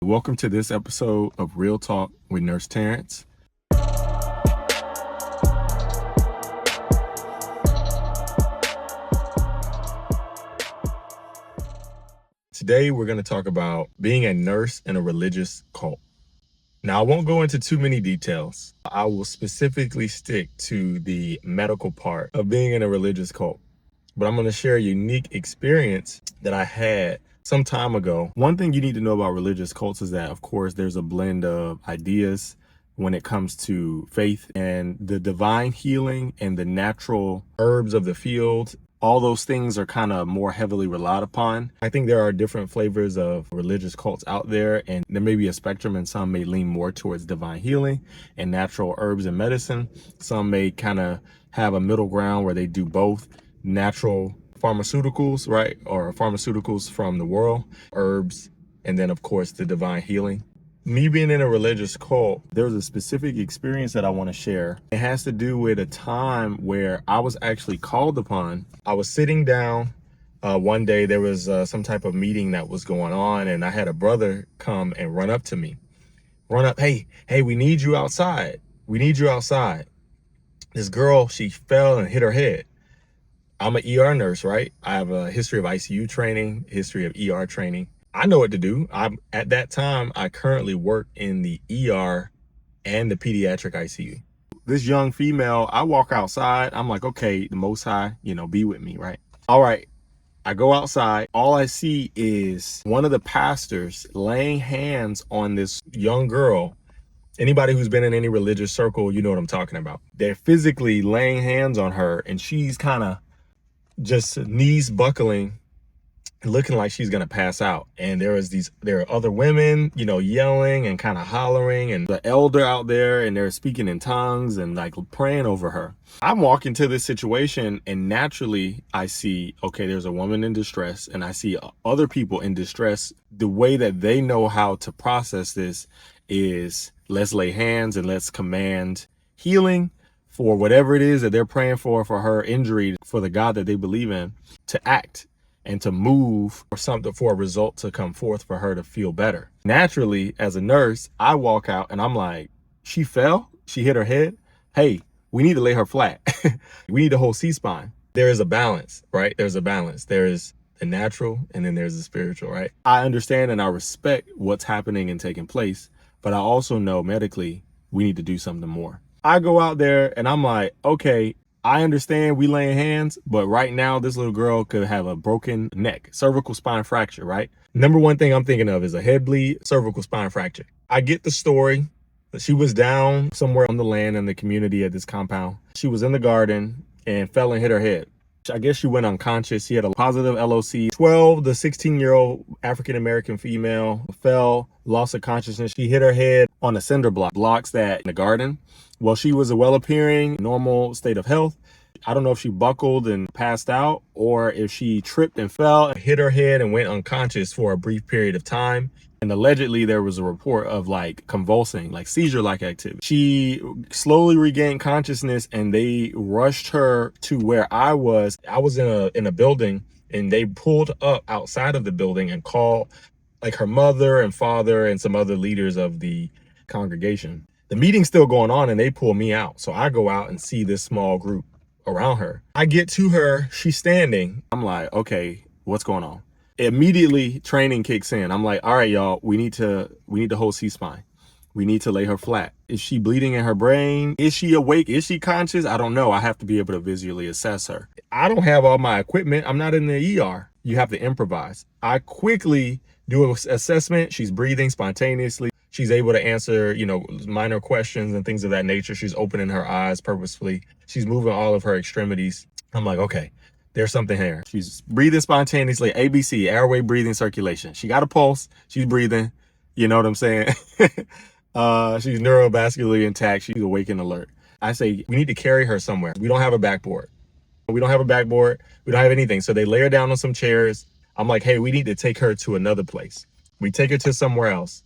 Welcome to this episode of Real Talk with Nurse Terrence. Today, we're going to talk about being a nurse in a religious cult. Now, I won't go into too many details. I will specifically stick to the medical part of being in a religious cult. But I'm going to share a unique experience that I had some time ago. One thing you need to know about religious cults is that, of course, there's a blend of ideas when it comes to faith and the divine healing and the natural herbs of the field. All those things are kind of more heavily relied upon. I think there are different flavors of religious cults out there, and there may be a spectrum, and some may lean more towards divine healing and natural herbs and medicine. Some may kind of have a middle ground where they do both natural pharmaceuticals, right? Or pharmaceuticals from the world, herbs, and then of course the divine healing. Me being in a religious cult, there's a specific experience that I want to share. It has to do with a time where I was actually called upon. I was sitting down one day, there was some type of meeting that was going on, and I had a brother come and run up to me. Hey, we need you outside. We need you outside. This girl, she fell and hit her head. I'm an ER nurse, right? I have a history of ICU training, history of ER training. I know what to do. At that time, I currently work in the ER and the pediatric ICU. This young female, I walk outside. I'm like, okay, the Most High, be with me, right? All right. I go outside. All I see is one of the pastors laying hands on this young girl. Anybody who's been in any religious circle, you know what I'm talking about. They're physically laying hands on her, and she's kind of just knees buckling, looking like she's gonna pass out. And there are other women, yelling and kind of hollering, and the elder out there, and they're speaking in tongues and like praying over her. I'm walking to this situation, and naturally I see, okay, there's a woman in distress, and I see other people in distress. The way that they know how to process this is, let's lay hands and let's command healing for whatever it is that they're praying for her injury, for the God that they believe in to act and to move, or something, for a result to come forth for her to feel better. Naturally, as a nurse, I walk out and I'm like, she fell, she hit her head. Hey, we need to lay her flat. We need to hold C-spine. There is a balance, right? There's a balance. There is the natural and then there's the spiritual, right? I understand and I respect what's happening and taking place, but I also know medically we need to do something more. I go out there and I'm like, okay, I understand we laying hands, but right now this little girl could have a broken neck, cervical spine fracture, right? Number one thing I'm thinking of is a head bleed, cervical spine fracture. I get the story. She was down somewhere on the land in the community at this compound. She was in the garden and fell and hit her head. I guess she went unconscious. She had a positive LOC. 12 to 16-year-old African-American female fell, loss of consciousness. She hit her head on a cinder block, blocks that in the garden. Well, she was a well-appearing, normal state of health. I don't know if she buckled and passed out or if she tripped and fell and hit her head and went unconscious for a brief period of time. And allegedly there was a report of like convulsing, like seizure-like activity. She slowly regained consciousness and they rushed her to where I was. I was in a building, and they pulled up outside of the building and called like her mother and father and some other leaders of the congregation. The meeting's still going on and they pull me out. So I go out and see this small group around her. I get to her, she's standing. I'm like, okay, what's going on? Immediately training kicks in. I'm like, all right, y'all, we need to hold C-spine. We need to lay her flat. Is she bleeding in her brain? Is she awake? Is she conscious? I don't know. I have to be able to visually assess her. I don't have all my equipment. I'm not in the ER. You have to improvise. I quickly do an assessment. She's breathing spontaneously. She's able to answer, minor questions and things of that nature. She's opening her eyes purposefully. She's moving all of her extremities. I'm like, okay, there's something here. She's breathing spontaneously, ABC, airway, breathing, circulation. She got a pulse. She's breathing. You know what I'm saying? She's neurovascularly intact. She's awake and alert. I say, we need to carry her somewhere. We don't have a backboard. We don't have anything. So they lay her down on some chairs. I'm like, hey, we need to take her to another place. We take her to somewhere else.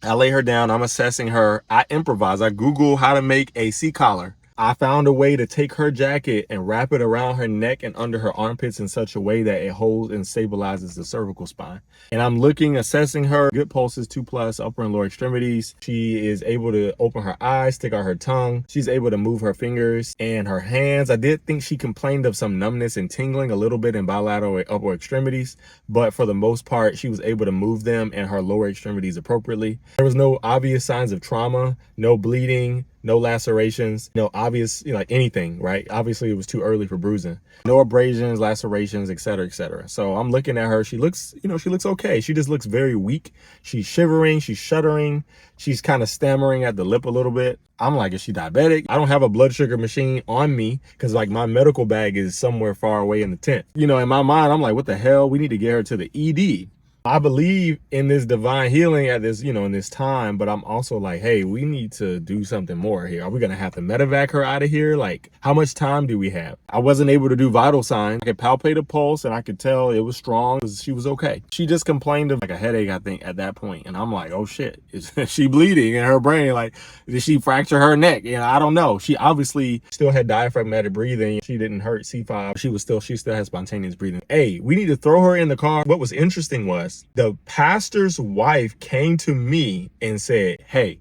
I lay her down. I'm assessing her. I improvise. I Google how to make a C-collar. I found a way to take her jacket and wrap it around her neck and under her armpits in such a way that it holds and stabilizes the cervical spine. And I'm assessing her, good pulses, 2+, upper and lower extremities. She is able to open her eyes, stick out her tongue. She's able to move her fingers and her hands. I did think she complained of some numbness and tingling a little bit in bilateral upper extremities, but for the most part, she was able to move them and her lower extremities appropriately. There was no obvious signs of trauma, no bleeding, no lacerations, no obvious, like anything, right? Obviously, it was too early for bruising. No abrasions, lacerations, et cetera, et cetera. So I'm looking at her. She looks, she looks okay. She just looks very weak. She's shivering. She's shuddering. She's kind of stammering at the lip a little bit. I'm like, is she diabetic? I don't have a blood sugar machine on me because like my medical bag is somewhere far away in the tent. In my mind, I'm like, what the hell? We need to get her to the ED. I believe in this divine healing at this, in this time, but I'm also like, hey, we need to do something more here. Are we going to have to medevac her out of here? Like, how much time do we have? I wasn't able to do vital signs. I could palpate a pulse and I could tell it was strong because she was okay. She just complained of like a headache, I think, at that point. And I'm like, oh shit, is she bleeding in her brain? Like, did she fracture her neck? I don't know. She obviously still had diaphragmatic breathing. She didn't hurt C5. She still had spontaneous breathing. Hey, we need to throw her in the car. What was interesting was the pastor's wife came to me and said, hey,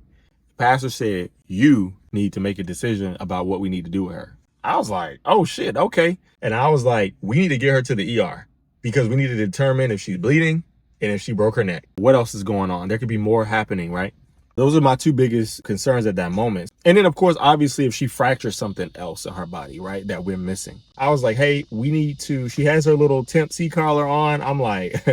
pastor said, you need to make a decision about what we need to do with her. I was like, oh shit, okay. And I was like, we need to get her to the ER because we need to determine if she's bleeding and if she broke her neck. What else is going on? There could be more happening, right? Those are my two biggest concerns at that moment. And then, of course, obviously, if she fractures something else in her body, right, that we're missing. I was like, hey, she has her little temp C-collar on. I'm like,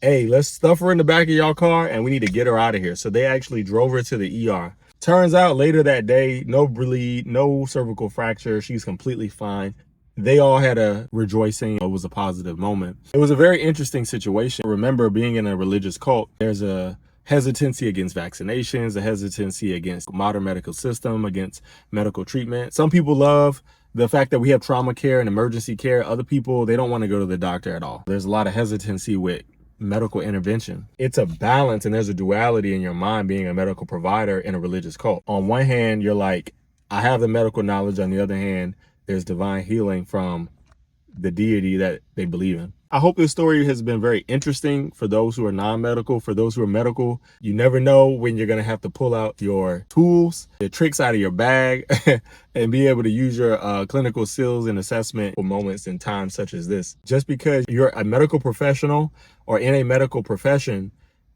hey, let's stuff her in the back of y'all car and we need to get her out of here. So they actually drove her to the ER. Turns out later that day, no bleed, no cervical fracture. She's completely fine. They all had a rejoicing. It was a positive moment. It was a very interesting situation. Remember, being in a religious cult, there's a hesitancy against vaccinations, a hesitancy against modern medical system, against medical treatment. Some people love the fact that we have trauma care and emergency care. Other people, they don't want to go to the doctor at all. There's a lot of hesitancy with medical intervention. It's a balance and there's a duality in your mind being a medical provider in a religious cult. On one hand, you're like, I have the medical knowledge. On the other hand, there's divine healing from the deity that they believe in. I hope this story has been very interesting for those who are non-medical. For those who are medical, you never know when you're going to have to pull out your tools, the tricks out of your bag, and be able to use your clinical skills and assessment for moments in times such as this. Just because you're a medical professional or in a medical profession,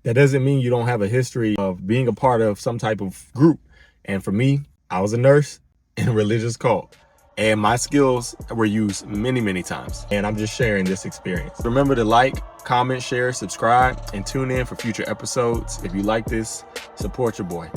that doesn't mean you don't have a history of being a part of some type of group. And for me, I was a nurse in a religious cult. And my skills were used many, many times. And I'm just sharing this experience. Remember to like, comment, share, subscribe, and tune in for future episodes. If you like this, support your boy.